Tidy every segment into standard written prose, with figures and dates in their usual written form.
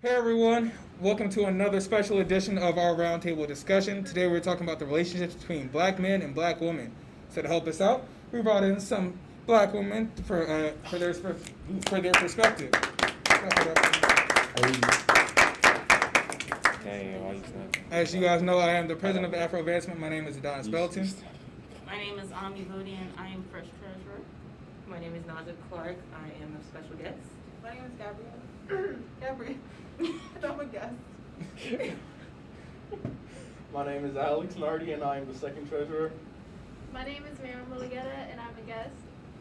Hey everyone, welcome to another special edition of our roundtable discussion. Today we're talking about the relationships between black men and black women. So to help us out, we brought in some black women for their perspective. As you guys know, I am the president of Afro-Advancement. My name is Adonis Belton. My name is Ami Vodi and I am first treasurer. My name is Naza Clark. I am a special guest. My name is Gabrielle. Gabrielle. I'm a guest. My name is Alex Nardi and I am the second treasurer. My name is Miriam Mulugeta and I'm a guest.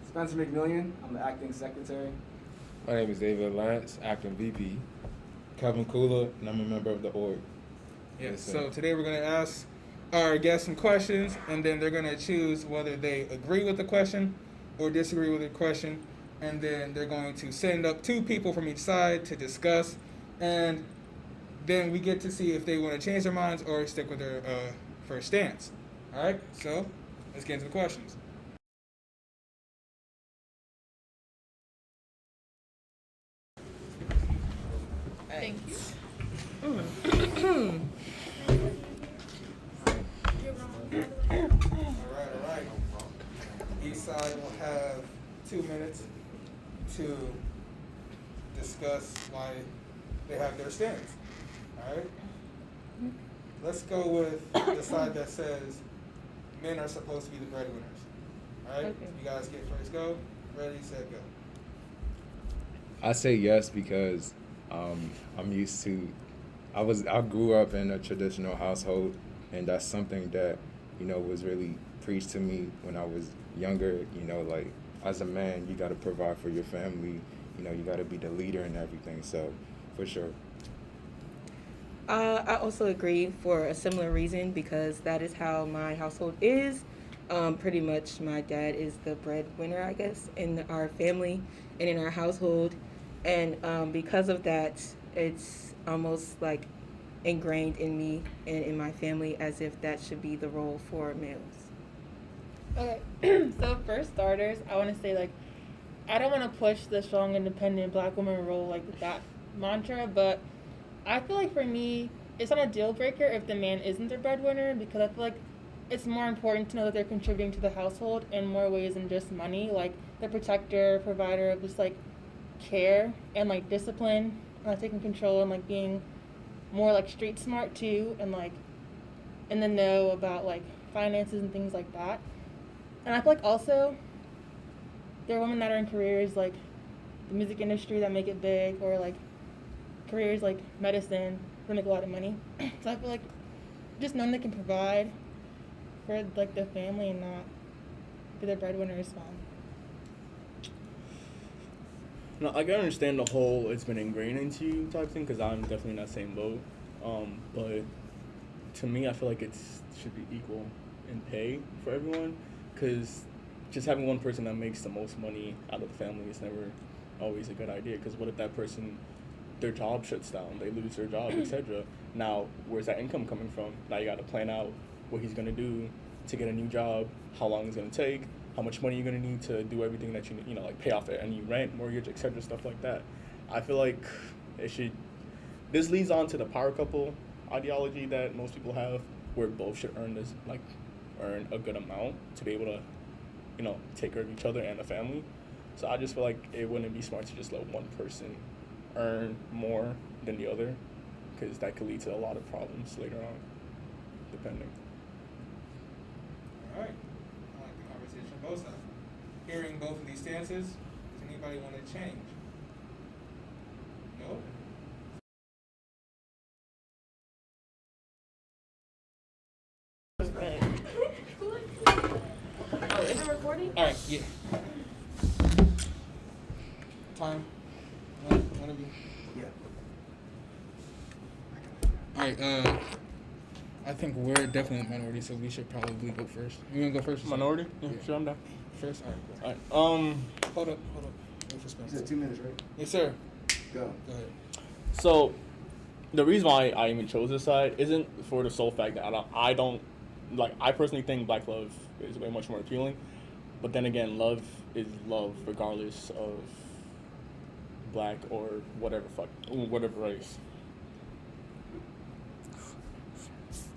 Spencer McMillian, I'm the acting secretary. My name is David Lance, acting VP. Kevin Kula, and I'm a member of the org. Yes, so today we're going to ask our guests some questions, and then they're going to choose whether they agree with the question or disagree with the question, and then they're going to send up two people from each side to discuss, and then we get to see if they want to change their minds or stick with their first stance. All right, so let's get into the questions. Thank you. All right. Each side will have 2 minutes to discuss why they have their stance. All right? Let's go with the side that says men are supposed to be the breadwinners. All right? Okay. You guys get first go. Ready, set, go. I say yes because I'm used to. I grew up in a traditional household, and that's something that was really preached to me when I was younger. Like as a man, you got to provide for your family. You got to be the leader and everything. So, for sure. I also agree for a similar reason because that is how my household is. Pretty much my dad is the breadwinner, I guess, in our family and in our household. And because of that, it's almost like ingrained in me and in my family as if that should be the role for males. Okay, so for starters, I want to say, I don't want to push the strong, independent black woman role like that mantra, but I feel like for me, it's not a deal breaker if the man isn't the breadwinner because I feel like it's more important to know that they're contributing to the household in more ways than just money, like the protector, provider of just care and discipline, taking control and being more street smart too, and in the know about finances and things like that. And I feel like also there are women that are in careers like the music industry that make it big, or careers like medicine that make a lot of money. So I feel like just knowing they can provide for the family and not be the breadwinner is fine. No, I can understand the whole it's been ingrained into you type thing because I'm definitely in that same boat. But to me, I feel like it should be equal in pay for everyone because just having one person that makes the most money out of the family is never always a good idea because what if that person, their job shuts down, they lose their job, etc. Now, where's that income coming from? Now you got to plan out what he's going to do to get a new job, how long it's going to take, how much money you're going to need to do everything that you need, pay off any rent, mortgage, etc., stuff like that. I feel like this leads on to the power couple ideology that most people have, where both should earn a good amount to be able to, take care of each other and the family. So I just feel like it wouldn't be smart to just let one person earn more than the other, because that could lead to a lot of problems later on, depending. All right. I like the conversation on both sides. Hearing both of these stances, does anybody want to change? No? Oh, is it recording? All right, yeah. Time. One of you. Yeah. All right. I think we're definitely a minority, so we should probably go first. You want to go first? Minority? Yeah, sure, I'm down. First? All right, cool. All right. Hold up. Wait for You Spencer. said 2 minutes, right? Yes, sir. Go. Go ahead. So, the reason why I even chose this side isn't for the sole fact that I personally think black love is way much more appealing. But then again, love is love regardless of black or whatever race.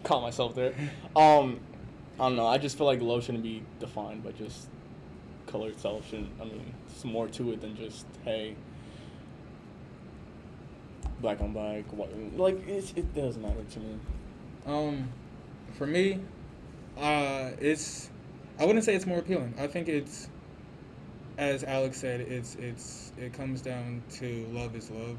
caught myself there. I don't know. I just feel like love shouldn't be defined by just color itself. Shouldn't. I mean, it's more to it than just hey, black on black. Like it doesn't matter to me. For me, it's I wouldn't say it's more appealing. I think it's, as Alex said, it comes down to love is love.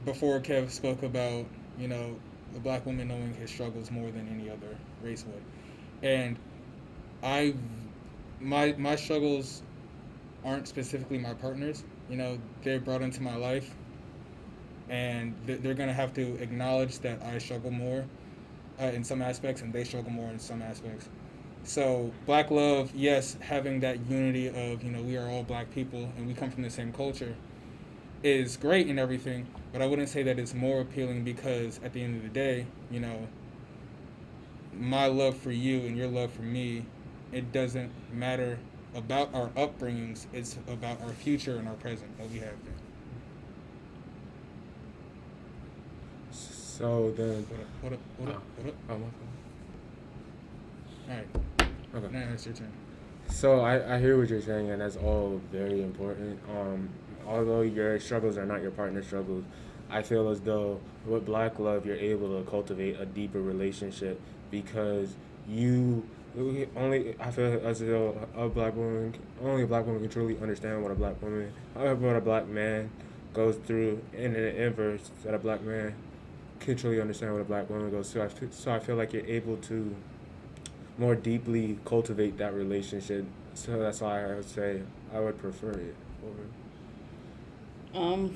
Before Kev spoke about, a black woman knowing his struggles more than any other race would, and my struggles aren't specifically my partners. They're brought into my life, and they're gonna have to acknowledge that I struggle more in some aspects, and they struggle more in some aspects. So black love, yes, having that unity of we are all black people and we come from the same culture is great and everything, but I wouldn't say that it's more appealing because at the end of the day, my love for you and your love for me, it doesn't matter about our upbringings, it's about our future and our present, what we have there. So then, What up? oh, my fault. All right. Okay. Now it's your turn. So I hear what you're saying, and that's all very important. Although your struggles are not your partner's struggles, I feel as though with black love you're able to cultivate a deeper relationship because I feel as though only a black woman can truly understand what a black man goes through, and in the inverse, that a black man can truly understand what a black woman goes through. So I feel like you're able to more deeply cultivate that relationship. So that's why I would say I would prefer it over.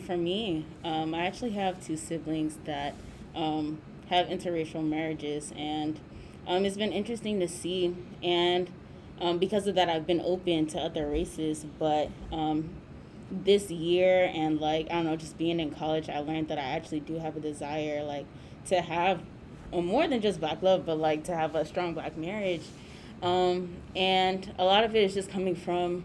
For me, I actually have two siblings that have interracial marriages, and it's been interesting to see. And because of that, I've been open to other races. But this year, and I don't know, just being in college, I learned that I actually do have a desire, to have more than just black love, but to have a strong black marriage. And a lot of it is just coming from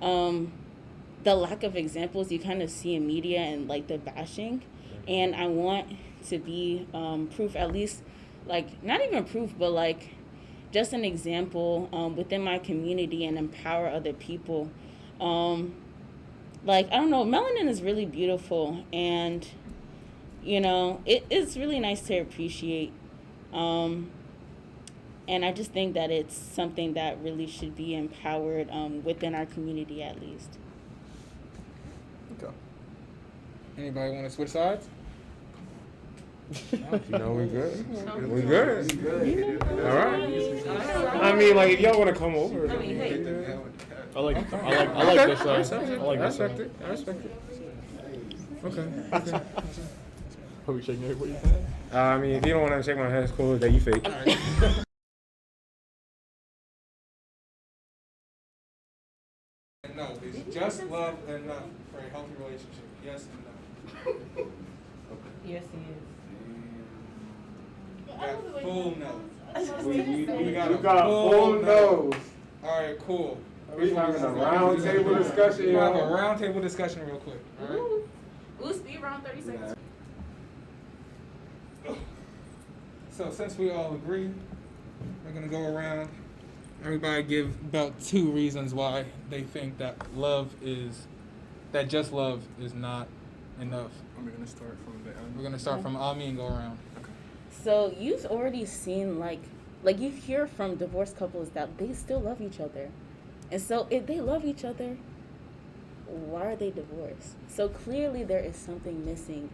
the lack of examples you kind of see in media and the bashing. And I want to be proof, at least not even proof, but just an example within my community and empower other people. I don't know, melanin is really beautiful, and it's really nice to appreciate. And I just think that it's something that really should be empowered within our community at least. Okay. Anybody want to switch sides? We good. We We good. good. All right. I mean, if y'all want to come over. I like this. I respect this. it. I respect it. Okay. Are we shaking everybody's hand? I mean, if you don't want to shake my hand, it's cool. That you fake. No, is just love enough for a healthy relationship? Yes and no. Yes, he is. Got full no. We got a full nose. All right, cool. We having a round table discussion. We're having a round table discussion real quick. All right. Ooh, speed round 30 seconds. So since we all agree, we're gonna go around. Everybody give about 2 reasons why they think that just love is not enough. We're gonna start from the end. We're gonna start from Ami and go around. So you've already seen you hear from divorced couples that they still love each other. And so if they love each other, why are they divorced? So clearly there is something missing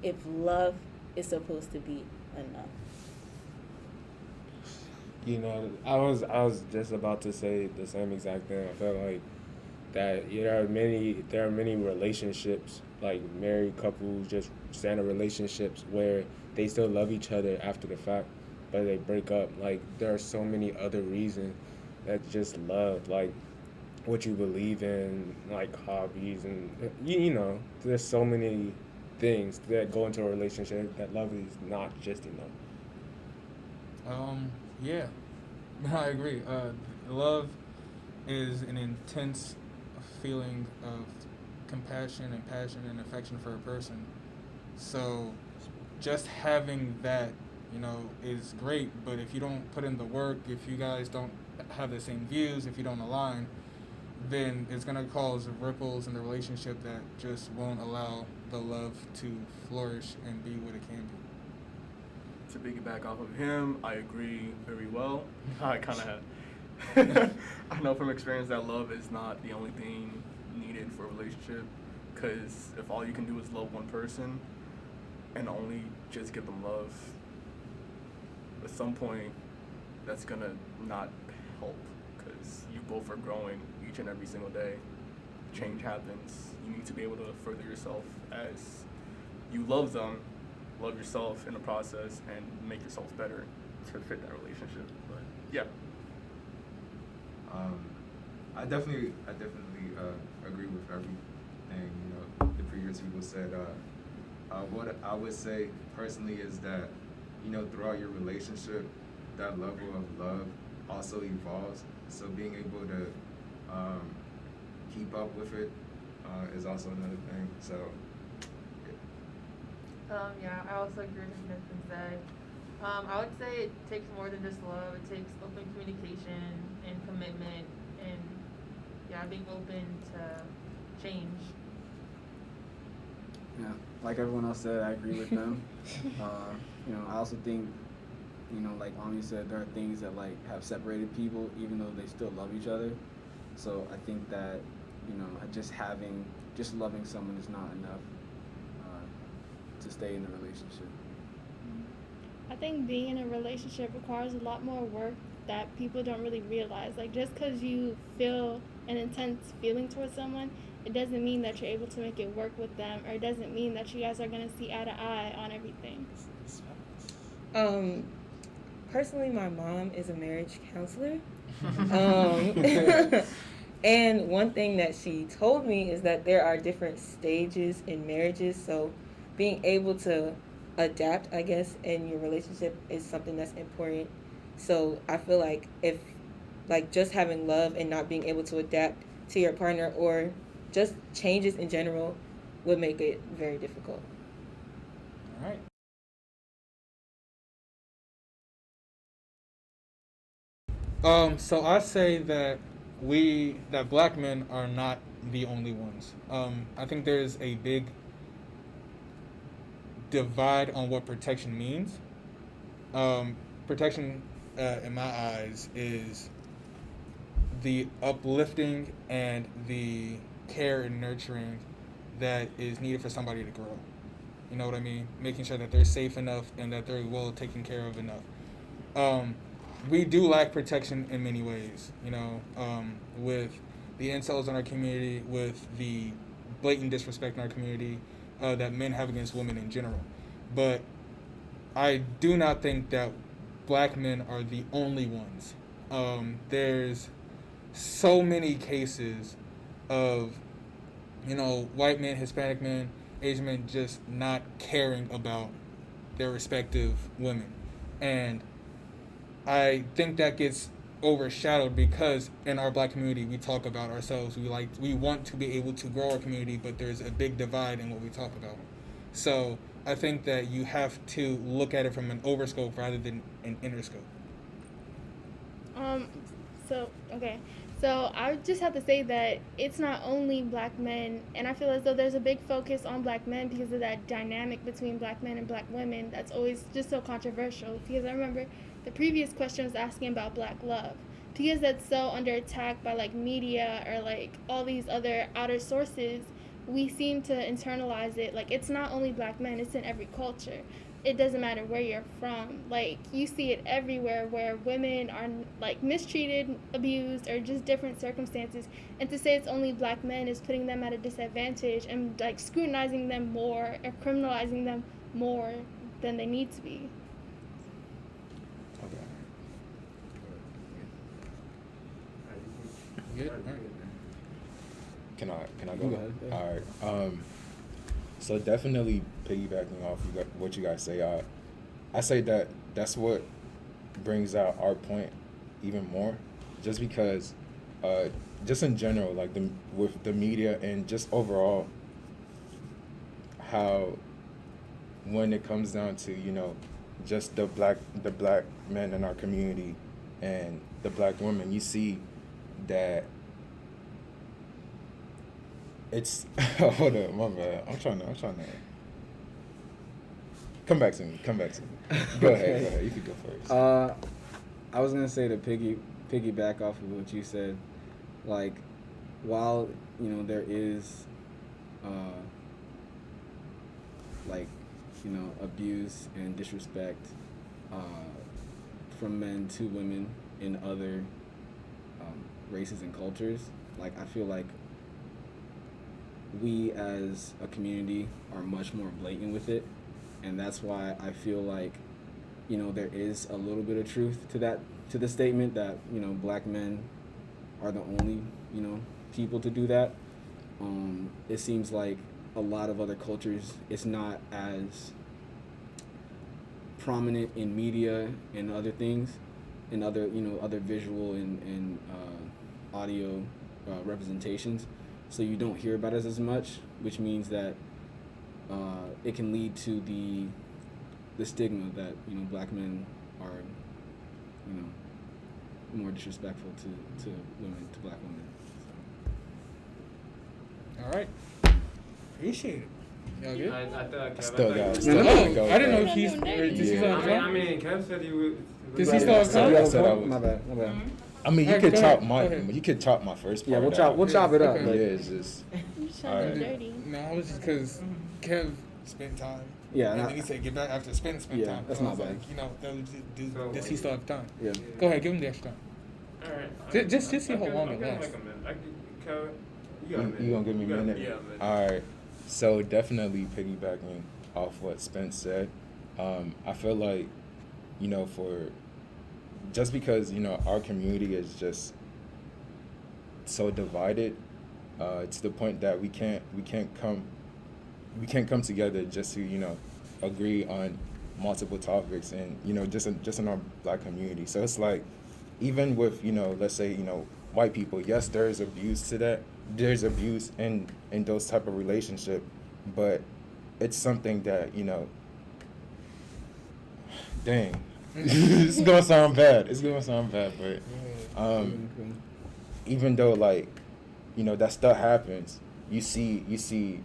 if love is supposed to be enough. I was just about to say the same exact thing. I felt like that there are many relationships, married couples, just standard relationships where they still love each other after the fact, but they break up. There are so many other reasons that just love, what you believe in, hobbies, and there's so many things that go into a relationship that love is not just enough. Yeah, I agree. Love is an intense feeling of compassion and passion and affection for a person. So just having that, is great. But if you don't put in the work, if you guys don't have the same views, if you don't align, then it's gonna cause ripples in the relationship that just won't allow the love to flourish and be what it can be. To piggyback off of him, I agree very well. I kind of I know from experience that love is not the only thing needed for a relationship, because if all you can do is love one person and only just give them love, at some point that's gonna not help, because you both are growing each and every single day. Change happens. You need to be able to further yourself as you love them, love yourself in the process, and make yourself better to fit that relationship. But yeah. I definitely agree with everything the previous people said. What I would say personally is that throughout your relationship, that level of love also evolves. So being able to keep up with it is also another thing. So Yeah, I also agree with what Nathan said. I would say it takes more than just love. It takes open communication and commitment, and being open to change. Yeah, like everyone else said, I agree with them. I also think, like Ami said, there are things that have separated people, even though they still love each other. So I think that, just loving someone is not enough to stay in the relationship. I think being in a relationship requires a lot more work that people don't really realize. Like, just because you feel an intense feeling towards someone, it doesn't mean that you're able to make it work with them, or it doesn't mean that you guys are going to see eye to eye on everything. Personally, my mom is a marriage counselor. And one thing that she told me is that there are different stages in marriages. So being able to adapt, I guess, in your relationship is something that's important. So I feel like if just having love and not being able to adapt to your partner, or just changes in general, would make it very difficult. All right. So I say that black men are not the only ones. I think there's a big divide on what protection means. Protection, in my eyes, is the uplifting and the care and nurturing that is needed for somebody to grow. You know what I mean? Making sure that they're safe enough and that they're well taken care of enough. We do lack protection in many ways, with the incels in our community, with the blatant disrespect in our community that men have against women in general. But I do not think that black men are the only ones. There's so many cases of, white men, Hispanic men, Asian men just not caring about their respective women. And I think that gets overshadowed because in our black community we talk about ourselves. We want to be able to grow our community, but there's a big divide in what we talk about. So I think that you have to look at it from an overscope rather than an interscope. So I just have to say that it's not only black men, and I feel as though there's a big focus on black men because of that dynamic between black men and black women that's always just so controversial. Because I remember the previous question was asking about black love. Because that's so under attack by media or all these other outer sources, we seem to internalize it. It's not only black men, it's in every culture. It doesn't matter where you're from. You see it everywhere where women are mistreated, abused, or just different circumstances. And to say it's only black men is putting them at a disadvantage and scrutinizing them more or criminalizing them more than they need to be. Good. Can I go? All right. So definitely piggybacking off what you guys say, I say that that's what brings out our point even more, just because, just in general, with the media and just overall, how when it comes down to, you know, just the black men in our community and the black women, you see that it's hold up, my bad. I'm trying to come back to me. Go ahead. You can go first. I was gonna say to piggyback off of what you said, like, while you know there is, like, you know, abuse and disrespect from men to women in other races and cultures, like, I feel like we as a community are much more blatant with it, and that's why I feel like, you know, there is a little bit of truth to the statement that, you know, black men are the only, you know, people to do that. It seems like a lot of other cultures, it's not as prominent in media and other things, and other, you know, other visual and audio representations. So you don't hear about it as much, which means that it can lead to the stigma that, you know, black men are, you know, more disrespectful to women, to black women. So. All right. Appreciate it. Y'all good? I thought Still Kev, got I didn't know if he's. Did he still have I time? mean, Kev said he would. Does he still have time? I said I was- My bad. I mean, you Alright, could go chop ahead, my, go ahead. you could chop my first Yeah, part. we'll chop it up. Okay. But Yeah, it's just. You sound Alright. dirty. No, it was just because Kev spent time. Yeah, And and then he said get back after spend Yeah, time. that's So I not was bad. like, you know, So, does he still have time? yeah. Go ahead, give him the extra time. All right. Just see how long I'll it give him lasts. like a minute. Kev, you got a minute. You gonna give me a minute? Yeah, a minute. All right. So definitely piggybacking off what Spence said, I feel like, you know, just because, you know, our community is just so divided, to the point that we can't come together just to, you know, agree on multiple topics, and, you know, just in our black community. So it's like, even with, you know, let's say, you know, white people, yes, there is abuse to that. There's abuse in those type of relationship, but it's something that, you know, dang, it's gonna sound bad. But even though, like, you know, that stuff happens, you see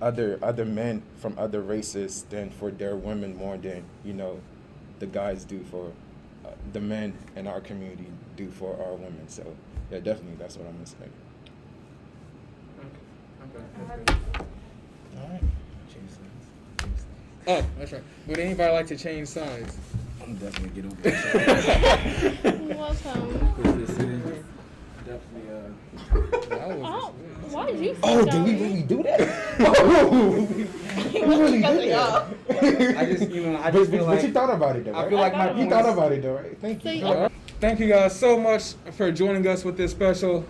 other men from other races than for their women more than, you know, the guys do for the men in our community do for our women. So yeah, definitely that's what I'm gonna say. Okay. All right. Oh, that's right. Would anybody like to change sides? I'm definitely get over that. Welcome. Definitely. Oh, why did you? Oh, did we really do that? I just, you know, I just feel But you like thought about it though, right? I feel like my You thought about it though, right? Thank you. So, Thank you guys so much for joining us with this special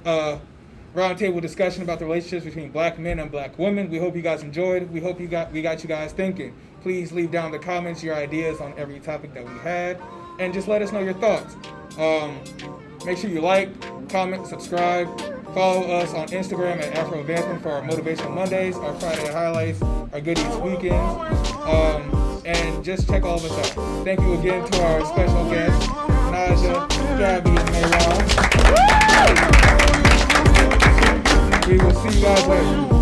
roundtable discussion about the relationships between black men and black women. We hope you guys enjoyed. We hope we got you guys thinking. Please leave down in the comments your ideas on every topic that we had, and just let us know your thoughts. Make sure you like, comment, subscribe. Follow us on Instagram at Afro-Advancement for our Motivational Mondays, our Friday highlights, our goodies weekends, and just check all of us out. Thank you again to our special guests, Naja, Gabby, and Mayron. We will see you guys later.